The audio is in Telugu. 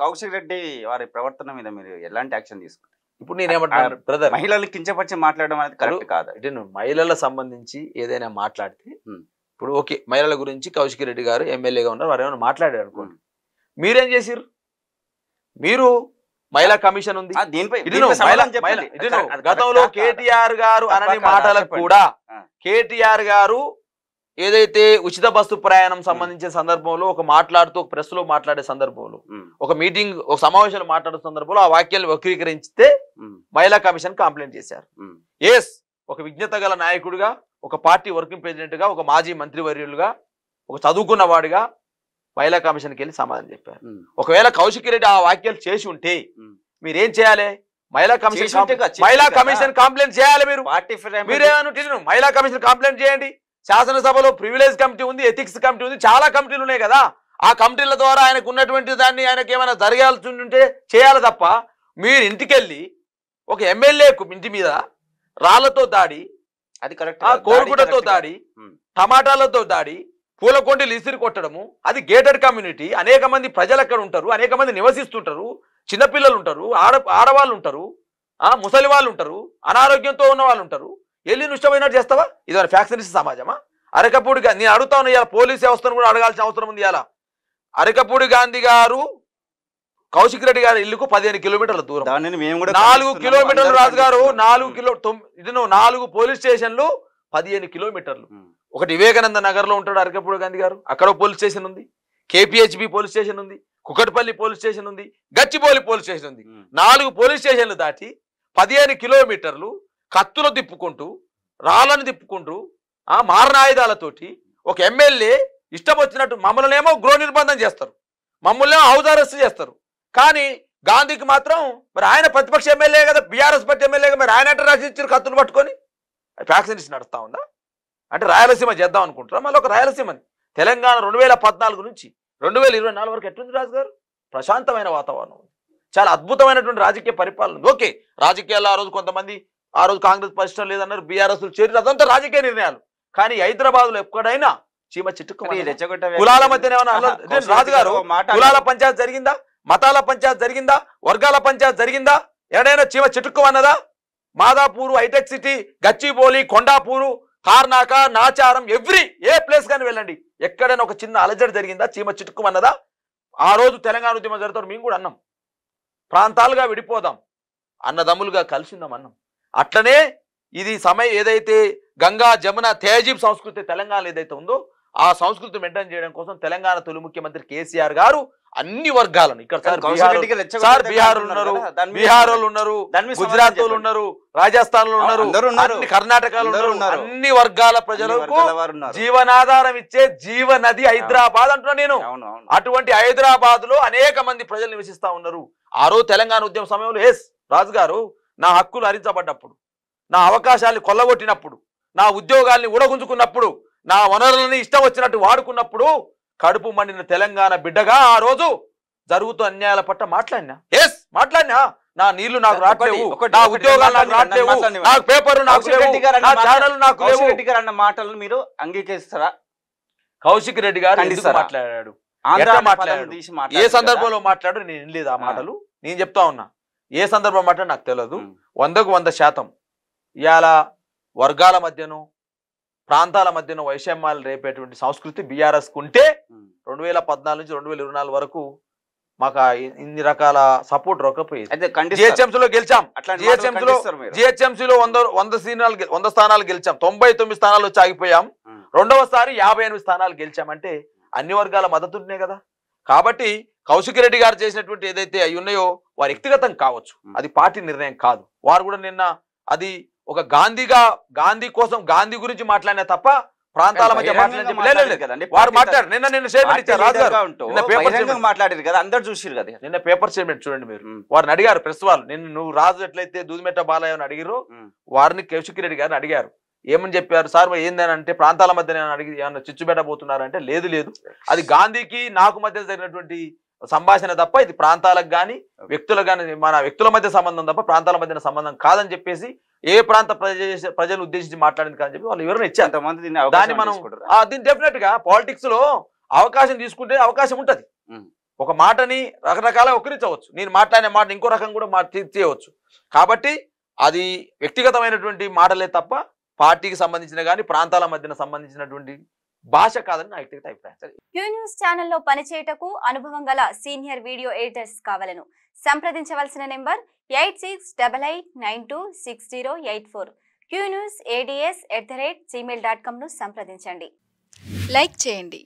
కౌశిక్ రెడ్డి వారి ప్రవర్తన మీద మీరు ఎలాంటి యాక్షన్ తీసుకుంటారు? ఇప్పుడు నేనేమంటున్నాను బ్రదర్, మహిళలు కించపరిచి మాట్లాడడం అనేది కరెక్ట్ కాదు. అంటే నువ్వు మహిళల సంబంధించి ఏదైనా మాట్లాడితే ఇప్పుడు ఓకే, మహిళల గురించి కౌశిక్ రెడ్డి గారు ఎమ్మెల్యేగా ఉన్నారు, వారు ఏమైనా మాట్లాడారు అనుకోండి, మీరేం చేసిర్రు? మీరు మహిళా కమిషన్ ఉంది, గతంలో కేటీఆర్ గారు అనని మాటలకు కూడా కేటీఆర్ గారు ఏదైతే ఉచిత బస్సు ప్రయాణం సంబంధించిన సందర్భంలో ఒక మాట్లాడుతూ ఒక ప్రెస్ లో మాట్లాడే సందర్భంలో ఒక మీటింగ్ ఒక సమావేశంలో మాట్లాడే సందర్భంలో ఆ వాక్యాలను వక్రీకరిస్తే మహిళా కమిషన్ కంప్లైంట్ చేశారు. ఎస్, ఒక విజ్ఞత గల నాయకుడిగా, ఒక పార్టీ వర్కింగ్ ప్రెసిడెంట్ గా, ఒక మాజీ మంత్రివర్యులుగా, ఒక చదువుకున్న వాడిగా మహిళా కమిషన్కి వెళ్ళి సమాధానం చెప్పారు. ఒకవేళ కౌశిక్ రెడ్డి ఆ వ్యాఖ్యలు చేసి ఉంటే మీరేం చేయాలి? మహిళా కమిషన్ కంప్లైంట్ చేయాలి. మీరేమనుకుంటున్నారు? మహిళా కమిషన్ కంప్లైంట్ చేయండి. శాసనసభలో ప్రివిలేజ్ కమిటీ ఉంది, ఎథిక్స్ కమిటీ ఉంది, చాలా కమిటీలు ఉన్నాయి కదా. ఆ కమిటీల ద్వారా ఆయనకు ఉన్నటువంటి దాన్ని ఆయనకు ఏమైనా జరగాల్సి ఉంటే చేయాలి తప్ప మీరు ఇంటికెళ్ళి ఒక ఎమ్మెల్యే ఇంటి మీద రాళ్లతో దాడి, అది కరెక్ట్, కోడిగుడ్డతో దాడి, టమాటాలతో దాడి, పూల కొండలు ఇసిరి కొట్టడము, అది గేటెడ్ కమ్యూనిటీ. అనేక మంది ప్రజలు అక్కడ ఉంటారు, అనేక మంది నివసిస్తుంటారు, చిన్నపిల్లలు ఉంటారు, ఆడవాళ్ళు ఉంటారు, ముసలి వాళ్ళు ఉంటారు, అనారోగ్యంతో ఉన్న వాళ్ళు ఉంటారు. వెళ్ళి నుష్టమైనట్టు చేస్తావా? ఇది ఫ్యాక్షనిస్ట్ సమాజమా? అరకపూడి నేను అడుగుతా ఉన్నా, ఇవాళ పోలీస్ వ్యవస్థను కూడా అడగాల్సిన అవసరం ఉంది. ఇవాళ అరకపూడి గాంధీ గారు కౌశిక్ రెడ్డి గారి ఇల్లుకు 15 కిలోమీటర్ల దూరం, 4 కిలోమీటర్లు రాజుగారు, 4 పోలీస్ స్టేషన్లు 15 కిలోమీటర్లు. ఒకటి వివేకానంద నగర్ లో ఉంటాడు అరకపూడి గాంధీ గారు, అక్కడ పోలీస్ స్టేషన్ ఉంది, కేపీహెచ్బి పోలీస్ స్టేషన్ ఉంది, కుకట్పల్లి పోలీస్ స్టేషన్ ఉంది, గచ్చిబౌలి పోలీస్ స్టేషన్ ఉంది. 4 పోలీస్ స్టేషన్లు దాటి 15 కిలోమీటర్లు కత్తులు తిప్పుకుంటూ, రాళ్ళను తిప్పుకుంటూ, మారణాయుధాలతోటి ఒక ఎమ్మెల్యే ఇష్టం వచ్చినట్టు మమ్మల్ని ఏమో గృహ నిర్బంధం చేస్తారు, మమ్మల్ని ఏమో హౌస్ అరెస్ట్ చేస్తారు. కానీ గాంధీకి మాత్రం మరి ఆయన ప్రతిపక్ష ఎమ్మెల్యే కదా, బీఆర్ఎస్ పార్టీ ఎమ్మెల్యేగా, మరి ఆయన అంటే రాసిచ్చారు కత్తులు పట్టుకొని. ఫ్యాక్షనిస్ట్ నడుస్తా ఉందా? అంటే రాయలసీమ చేద్దాం అనుకుంటారా? మళ్ళీ ఒక రాయలసీమని తెలంగాణ 2014 నుంచి 2024 వరకు ఎట్లుంది రాజు గారు? ప్రశాంతమైన వాతావరణం ఉంది, చాలా అద్భుతమైనటువంటి రాజకీయ పరిపాలన ఉంది. ఓకే, రాజకీయాల్లో ఆ రోజు కొంతమంది ఆ రోజు కాంగ్రెస్ పరిస్థితి లేదన్నారు, బీఆర్ఎస్ చేరి, అదంతా రాజకీయ నిర్ణయాలు. కానీ హైదరాబాద్ లో ఎక్కడైనా చీమ చిట్టుకు కులాల మధ్య రాజుగారు కులాల పంచాయతీ జరిగిందా? మతాల పంచాయతీ జరిగిందా? వర్గాల పంచాయతీ జరిగిందా? ఎక్కడైనా చీమ చిట్టుకు అన్నదా? మాదాపూరు, హైటెక్ సిటీ, గచ్చిబౌలి, కొండాపూరు, తార్నాక, నాచారం, ఏ ప్లేస్ కానీ వెళ్ళండి, ఎక్కడైనా ఒక చిన్న అలజడి జరిగిందా? చీమ చిట్టుకు అన్నదా? ఆ రోజు తెలంగాణ ఉద్యమం జరుగుతారు, మేము కూడా అన్నాం, ప్రాంతాలుగా విడిపోదాం, అన్నదమ్ములుగా కలిసిందాం అన్నాం. అట్లనే ఇది సమయం ఏదైతే గంగా జమున తేజీబ్ సంస్కృతి తెలంగాణ ఏదైతే ఉందో ఆ సంస్కృతి మెయింటైన్ చేయడం కోసం తెలంగాణ తొలి ముఖ్యమంత్రి కేసీఆర్ గారు అన్ని వర్గాలను, ఇక్కడ బీహార్ ఉన్నారు, గుజరాత్ వాళ్ళు ఉన్నారు, రాజస్థాన్ లో ఉన్నారు, కర్ణాటకలో ఉన్నారు, అన్ని వర్గాల ప్రజలకు జీవనాధారం ఇచ్చే జీవనది హైదరాబాద్ అంటున్నా నేను. అటువంటి హైదరాబాద్ లో అనేక మంది ప్రజలు నివసిస్తా ఉన్నారు. ఆ రోజు తెలంగాణ ఉద్యమ సమయంలో ఎస్ రాజు గారు నా హక్కులు హరించబడ్డప్పుడు, నా అవకాశాన్ని కొల్లగొట్టినప్పుడు, నా ఉద్యోగాల్ని ఊడగుంజుకున్నప్పుడు, నా వనరులని ఇష్టం వచ్చినట్టు వాడుకున్నప్పుడు కడుపు మండిన తెలంగాణ బిడ్డగా ఆ రోజు జరుగుతూ అన్యాయాల పట్ల మాట్లాడినా. నా నీళ్లు నాకు రావట్లేవు, నా ఉద్యోగాలు నాకు రావట్లేవు, నాకు పేపర్ నాకు అన్న మాటలను మీరు అంగీకరిస్తారా? కౌశిక్ రెడ్డి గారు మాట్లాడాడు, ఏ సందర్భంలో మాట్లాడు నేను వినలేదు ఆ మాటలు. నేను చెప్తా ఉన్నా, ఏ సందర్భం మాట్లాడు నాకు తెలియదు. 100కు 100% ఇవాళ వర్గాల మధ్యను, ప్రాంతాల మధ్యన వైషమ్యాలు రేపేటువంటి సంస్కృతి బీఆర్ఎస్ కుంటే 2014 నుంచి 2024 వరకు మాకు ఇన్ని రకాల సపోర్ట్ రొక్కపోయింది. జిహెచ్ఎంసీలో గెలిచాం, జిహెచ్ఎంసీలో 100 స్థానాలు గెలిచాం, 99 స్థానాలు వచ్చి ఆగిపోయాం. రెండవసారి 58 స్థానాలు గెలిచామంటే అన్ని వర్గాల మద్దతుంటే కదా. కాబట్టి కౌశిక్ రెడ్డి గారు చేసినటువంటి ఏదైతే అవి ఉన్నాయో వారి వ్యక్తిగతం కావచ్చు, అది పార్టీ నిర్ణయం కాదు. వారు కూడా నిన్న అది ఒక గాంధీ కోసం గాంధీ గురించి మాట్లాడినా తప్ప ప్రాంతాల మధ్య వారు మాట్లాడారు. నిన్న మాట్లాడారు కదా, అందరు చూసారు కదా, నిన్న పేపర్ స్టేట్మెంట్ చూడండి మీరు. వారిని అడిగారు ప్రెస్ వాళ్ళు, నువ్వు రాజు ఎట్లయితే దూదిమెట్ట బాలయ్య అని అడిగారు, వారిని కౌశిక్ రెడ్డి గారిని అడిగారు. ఏమని చెప్పారు సార్ ఏందని అంటే, ప్రాంతాల మధ్య నేను అడిగి ఏమన్నా చిచ్చు పెట్టబోతున్నారంటే లేదు, అది గాంధీకి నాకు మధ్య జరిగినటువంటి సంభాషణ తప్ప ఇది ప్రాంతాలకు కానీ వ్యక్తులకు కానీ మన వ్యక్తుల మధ్య సంబంధం తప్ప ప్రాంతాల మధ్య సంబంధం కాదని చెప్పేసి ఏ ప్రాంత ప్రజలు ఉద్దేశించి మాట్లాడింది కాదని చెప్పి వాళ్ళు వివరణ ఇచ్చారు. దాన్ని మనం దీన్ని డెఫినెట్ గా పాలిటిక్స్ లో అవకాశం తీసుకుంటే అవకాశం ఉంటది. ఒక మాటని రకరకాల ఒకరించవచ్చు. నేను మాట్లాడిన మాట ఇంకో రకం కూడా చేయవచ్చు. కాబట్టి అది వ్యక్తిగతమైనటువంటి మాటలే తప్ప పార్టీకి సంబంధించిన కానీ ప్రాంతాల మధ్యన సంబంధించినటువంటి భాష కాదని నా వ్యక్తిగత అభిప్రాయం. క్యూ న్యూస్ ఛానల్లో పనిచేయటకు అనుభవం గల సీనియర్ వీడియో ఎడిటర్స్ కావాలను సంప్రదించవలసిన నెంబర్ 8688926084. qnewsads@gmail.com ను సంప్రదించండి. లైక్ చేయండి.